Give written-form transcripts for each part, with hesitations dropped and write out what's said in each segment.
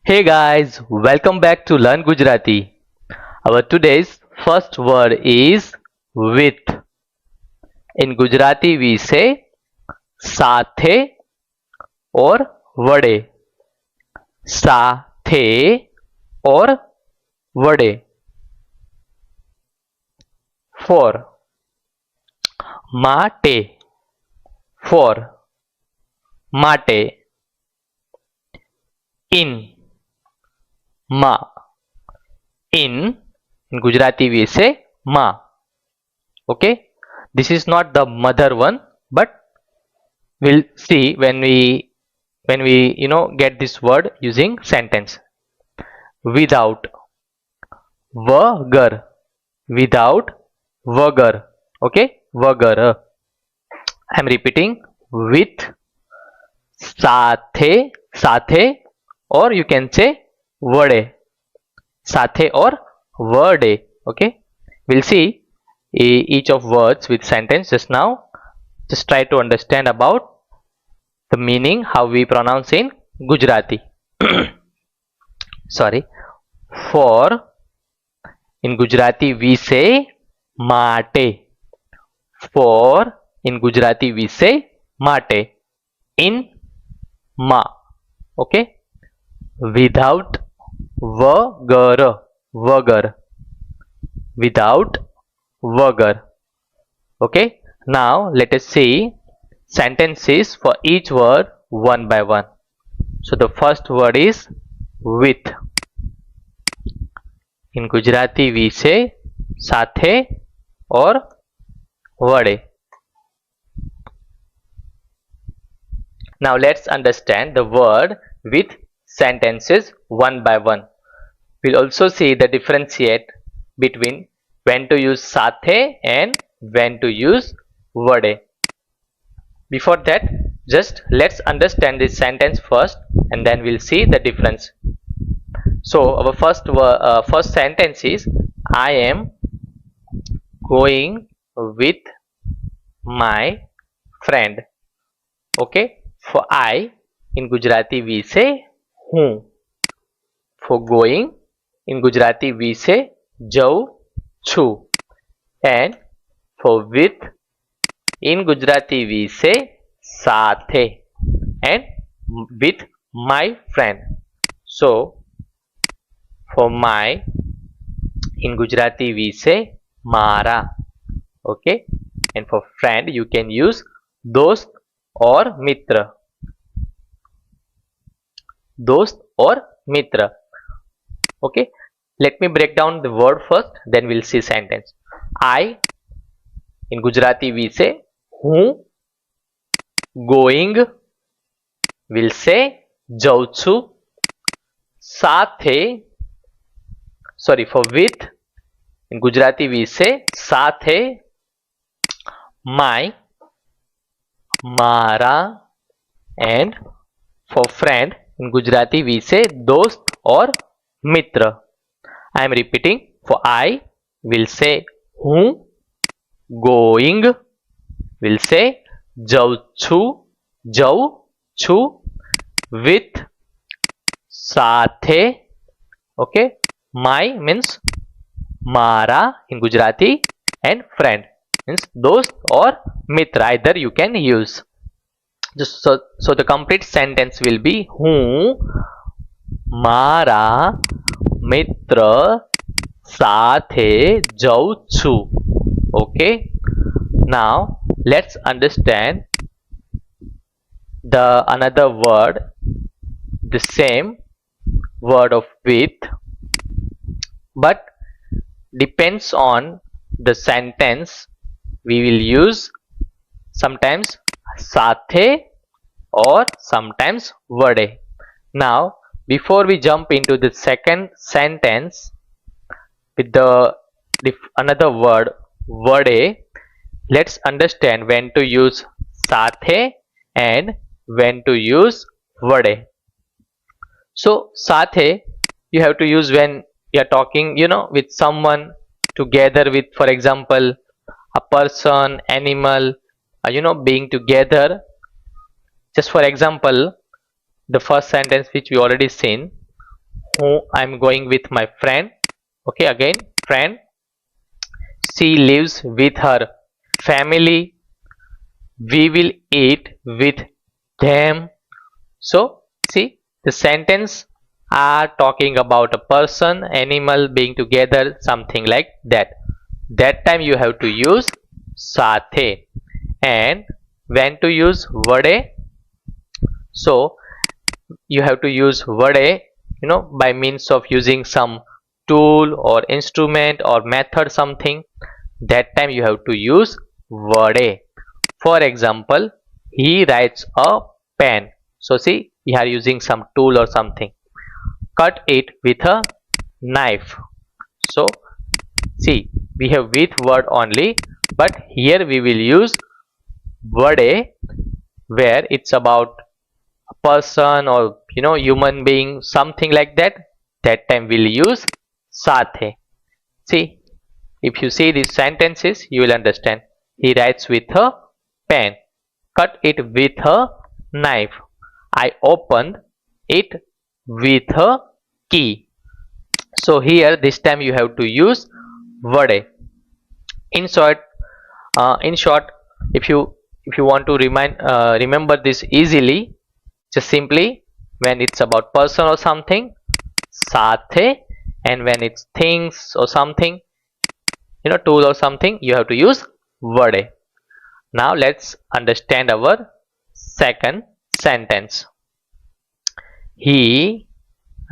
Hey guys, welcome back to Learn Gujarati. Our today's first word is with. In Gujarati we say સાથે or વડે. સાથે or વડે. For માટે. For માટે. In ma. In Gujarati we say ma. Okay, this is not the mother one, but we'll see when we get this word using sentence. Without, વગર. Without, વગર. Okay, વગર. I'm repeating, with, સાથે, સાથે, or you can say વડે. સાથે or વડે. Okay, we'll see each of words with sentence just now. Just try to understand about the meaning, how we pronounce in Gujarati. Sorry. For in Gujarati we say માટે. For in Gujarati we say માટે. In ma. Okay. Without, વગર. વગર. Without, વગર. Okay, now let us see sentences for each word one by one. So the first word is with. In Gujarati we say સાથે or વડે. Now let's understand the word with sentences one by one. We'll also see the differentiate between when to use સાથે and when to use વડે. Before that, just let's understand this sentence first and then we'll see the difference. So our first sentence is I am going with my friend. Okay, for I in Gujarati we say હું. For going in Gujarati we say જઉં છું. And for with in Gujarati we say સાથે and with my friend. So for my in Gujarati we say મારા. Okay, and for friend you can use दोस्त or મિત્ર. दोस्त or મિત્ર. Okay, let me break down the word first, then we'll see sentence. I in Gujarati we say હું. Going we'll say જઉં છું. સાથે, sorry, for with in Gujarati we say સાથે. My, મારા, and for friend in Gujarati we say दोस्त or મિત્ર. I am repeating, for I will say હું. Going will say જઉં છું. With સાથે. Okay, my means મારા in Gujarati and friend means dost or mitra, either you can use. So the complete sentence will be હું મારા મિત્ર સાથે જઉં છું. Okay, now let's understand the another word, the same word of with, but depends on the sentence we will use sometimes સાથે or sometimes વડે. Now before we jump into the second sentence with the another word વડે, let's understand when to use સાથે and when to use વડે. So સાથે you have to use when you are talking with someone, together with, for example, a person, animal, being together. Just for example, the first sentence which we already seen, I'm going with my friend. Okay, again friend. She lives with her family. We will eat with them. So see, the sentence are talking about a person, animal being together, something like that. That time you have to use સાથે. And when to use વડે? So you have to use વડે, by means of using some tool or instrument or method something. That time you have to use વડે. For example, he writes a pen. So see, we are using some tool or something. Cut it with a knife. So see, we have with word only, but here we will use વડે, where it's about a person or human being, something like that. That time we'll use સાથે. See, if you see these sentences, you will understand. He writes with a pen. Cut it with a knife. I opened it with a key. So here this time you have to use વડે. In short, if you want to remember this easily, just simply, when it's about person or something, સાથે, and when it's things or something, tool or something, you have to use વડે. Now let's understand our second sentence. He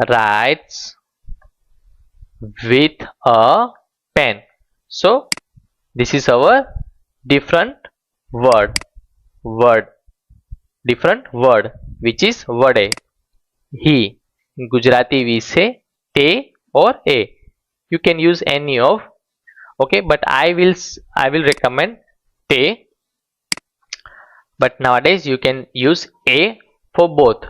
writes with a pen. So this is our different word, different word, which is વડે. He, in Gujarati we say te or a. You can use any of, okay, but I will recommend te. But nowadays you can use a for both,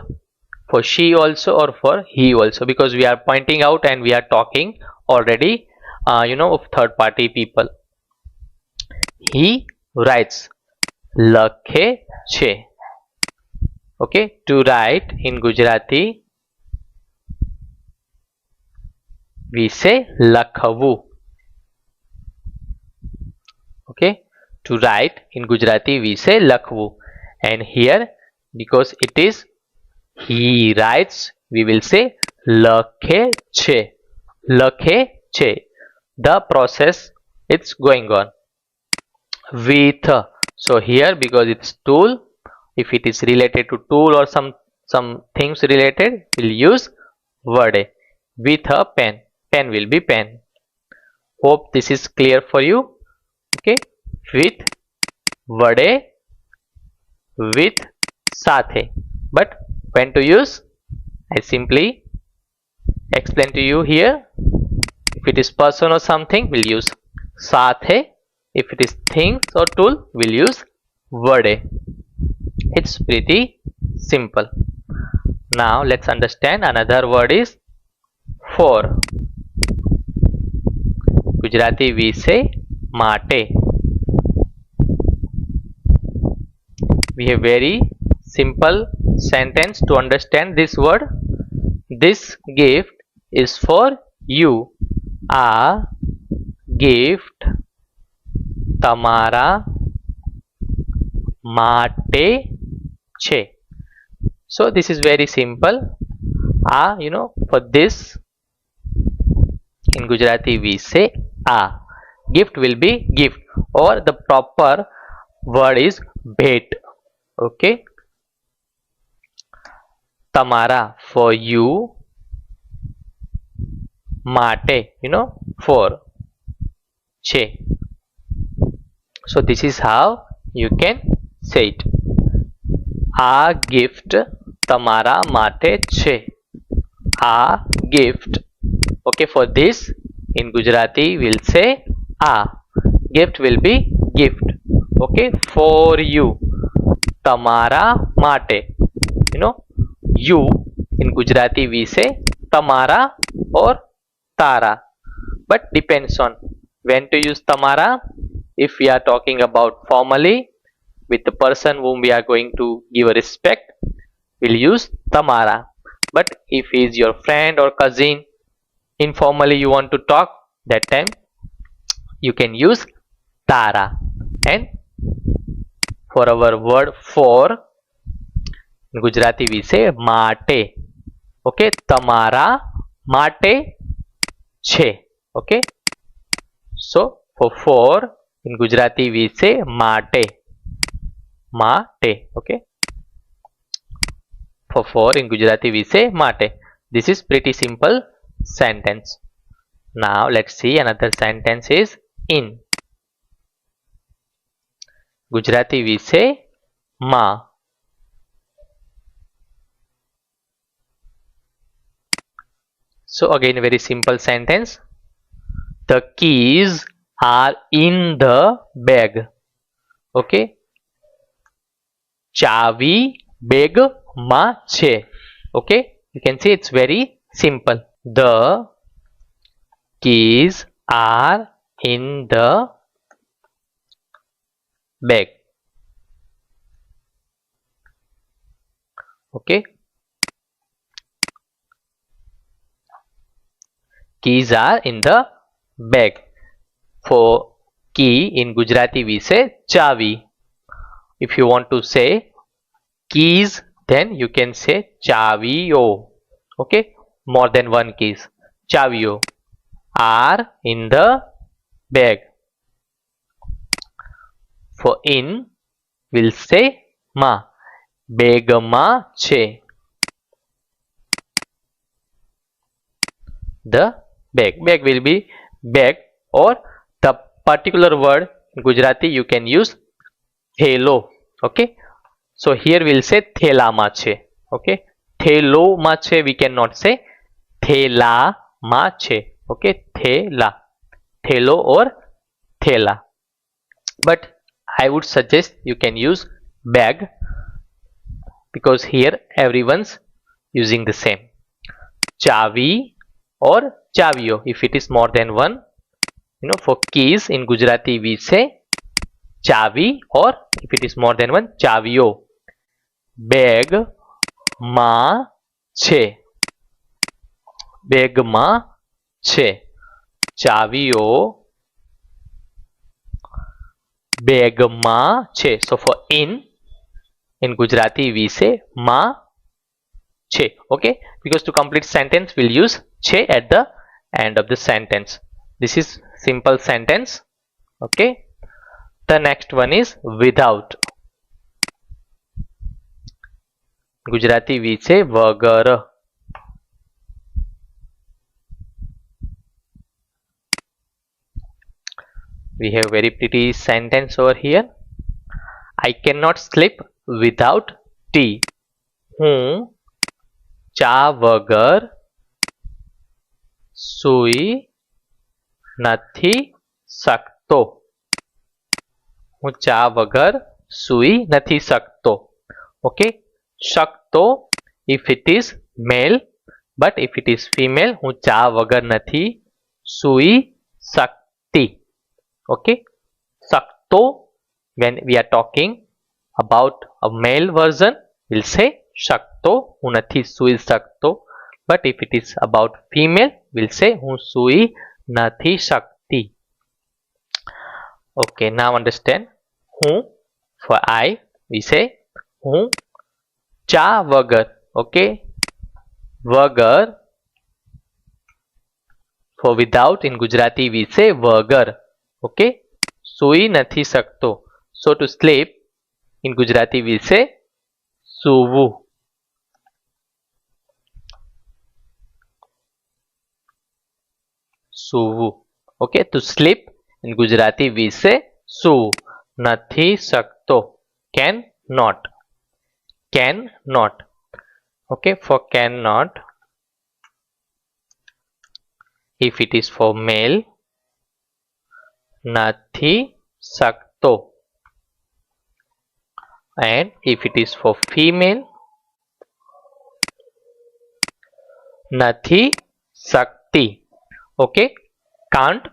for she also or for he also, because we are pointing out and we are talking already of third party people. He writes, લખે છે. Okay, to write in Gujarati we say લખવું. Okay, to write in Gujarati we say લખવું. And here, because it is he writes, we will say લખે છે. લખે છે. The process, it's going on. With, so here because it's tool, if it is related to tool or some things related, we'll use વડે. With a pen, pen will be pen. Hope this is clear for you. Okay, with વડે, with સાથે. But when to use, I simply explain to you here. If it is person or something, we'll use સાથે. If it is things or tool, we'll use વડે. It's pretty simple. Now let's understand another word is for. Gujarati we say માટે. We have very simple sentence to understand this word. This gift is for you. આ gift તમારા માટે છે. So this is very simple. For this in Gujarati we say આ. Gift will be gift, or the proper word is ભેટ. Okay, તમારા for you, માટે for છે. So this is how you can say it. આ gift તમારા માટે છે. આ gift. Okay, for this in Gujarati we'll say આ. Gift will be gift. Okay, for you, તમારા માટે. You in Gujarati we say તમારા or તારા, but depends on when to use તમારા. If we are talking about formally with the person whom we are going to give a respect, we'll use તમારા. but if he is your friend or cousin, informally you want to talk, that time you can use તારા. And for our word for, in Gujarati we say માટે. Okay, તમારા માટે છે. Okay, so for in Gujarati we say માટે. માટે. Okay, for in Gujarati we say માટે. This is pretty simple sentence. Now let's see another sentence is in. Gujarati we say ma. So again very simple sentence. The keys are in the bag. Okay, ચાવી bag માં છે. Okay, you can see it's very simple. The keys are in the bag. Okay, keys are in the bag. For key in Gujarati we say ચાવી. If you want to say keys, then you can say ચાવીઓ. Okay, more than one keys. ચાવીઓ are in the bag. For in, we'll say ma. બેગમાં છે. The bag. Bag will be bag, or the particular word in Gujarati you can use થેલો. Okay, so here we'll say થેલામાં છે. Okay, થેલોમાં છે we cannot say થેલામાં છે. Okay, થેલા, થેલો or થેલા. But I would suggest you can use bag, because here everyone's using the same. ચાવી or ચાવીઓ if it is more than one. You know, for keys in Gujarati we say ચાવી, or if it is more than one, ચાવીઓ. Bag માં છે. બેગમાં છે. ચાવીઓ બેગમાં છે. So for in Gujarati we say માં છે. Okay, because to complete sentence we'll use છે at the end of the sentence. This is simple sentence. Okay, the next one is without. Gujarati we say વગર. We have very pretty sentence over here. I cannot sleep without tea. હું ચા વગર સૂઈ નથી શકતો. હું ચા વગર સૂઈ નથી શકતો. Okay, શકતો if it is male, but if it is female, હું ચા વગર નથી સૂઈ શકતી. Okay, શકતો, when we are talking about a male version, we'll say શકતો, હું નથી સૂઈ શકતો. But if it is about female, we'll say હું સૂઈ નથી શકતી. Okay, now understand. હું, for I, we say હું ચા વગર. Okay, વગર. For without in Gujarati we say વગર. Okay, સૂઈ નથી શકતો. So to sleep in Gujarati we say સૂવું. સૂવું. Okay, to sleep in Gujarati we say સૂવું. નથી શકતો. Can not. Cannot. Okay, for cannot, if it is for male, નથી શકતો. And if it is for female, નથી શકતી. Okay, can't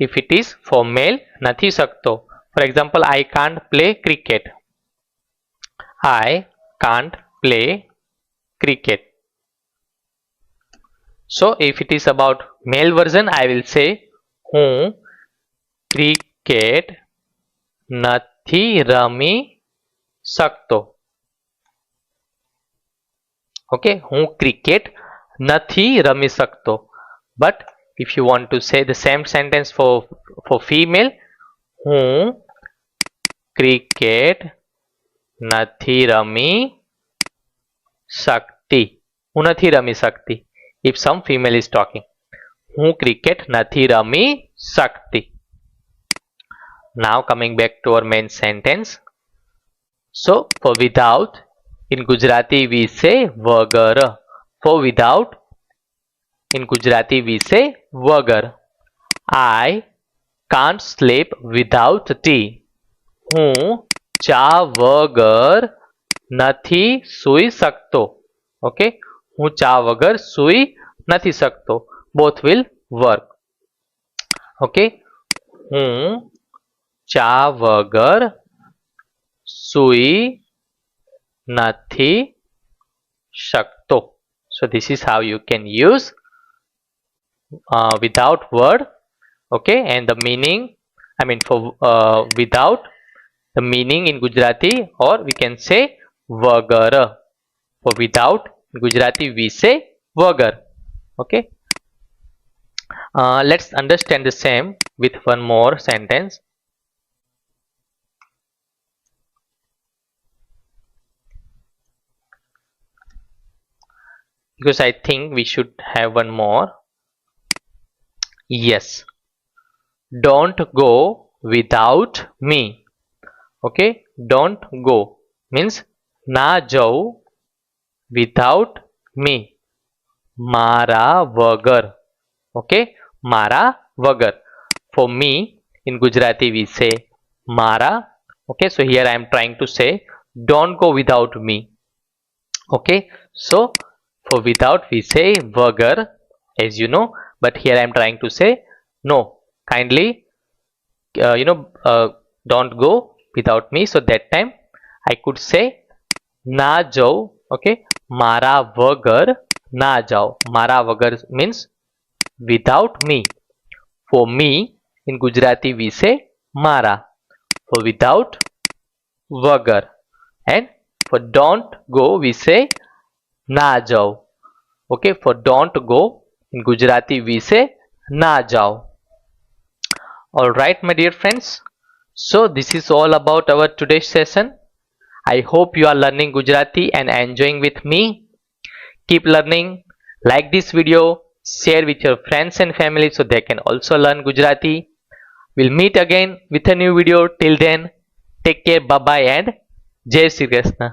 if it is for male, નથી શકતો. For example, I can't play cricket. I can't play cricket. So if it is about male version, I will say હું cricket નથી રમી શકતો. Okay, હું cricket નથી રમી શકતો. But if you want to say the same sentence for female, હું cricket નથી રમી શકતી. હું નથી રમી શકતી. If some female is talking, હું ક્રિકેટ નથી રમી શકતી. Now coming back to our main sentence. So for without, in Gujarati we say વગર. For without, in Gujarati we say વગર. I can't sleep without tea. હું ચા વગર નથી સૂઈ શકતો. Okay, હું ચા વગર સૂઈ નથી શકતો. Both will work. Okay, હું ચા વગર સૂઈ નથી શકતો. So this is how you can use without word. Okay, and the meaning, I mean for without, the meaning in Gujarati, or we can say વગર. For without, in Gujarati we say વગર. Okay, let's understand the same with one more sentence. Because I think we should have one more. Yes, don't go without me. Okay, don't go means ના જાઓ without me, મારા વગર. Okay, મારા વગર. For me, in Gujarati we say મારા. Okay, so here I am trying to say don't go without me. Okay, so for without we say વગર, as you know, but here I am trying to say no, kindly don't go without me. So that time I could say ના જાઓ. Okay, મારા વગર ના જાઓ. મારા વગર means without me. For me, in Gujarati we say મારા. For without, વગર. And for don't go we say ના જાઓ. Okay, for don't go, in Gujarati we say ના જાઓ. Alright my dear friends, so this is all about our today's session. I hope you are learning Gujarati and enjoying with me. Keep learning. Like this video, share with your friends and family so they can also learn Gujarati. We'll meet again with a new video. Till then, take care, bye bye, and Jai Shri Krishna.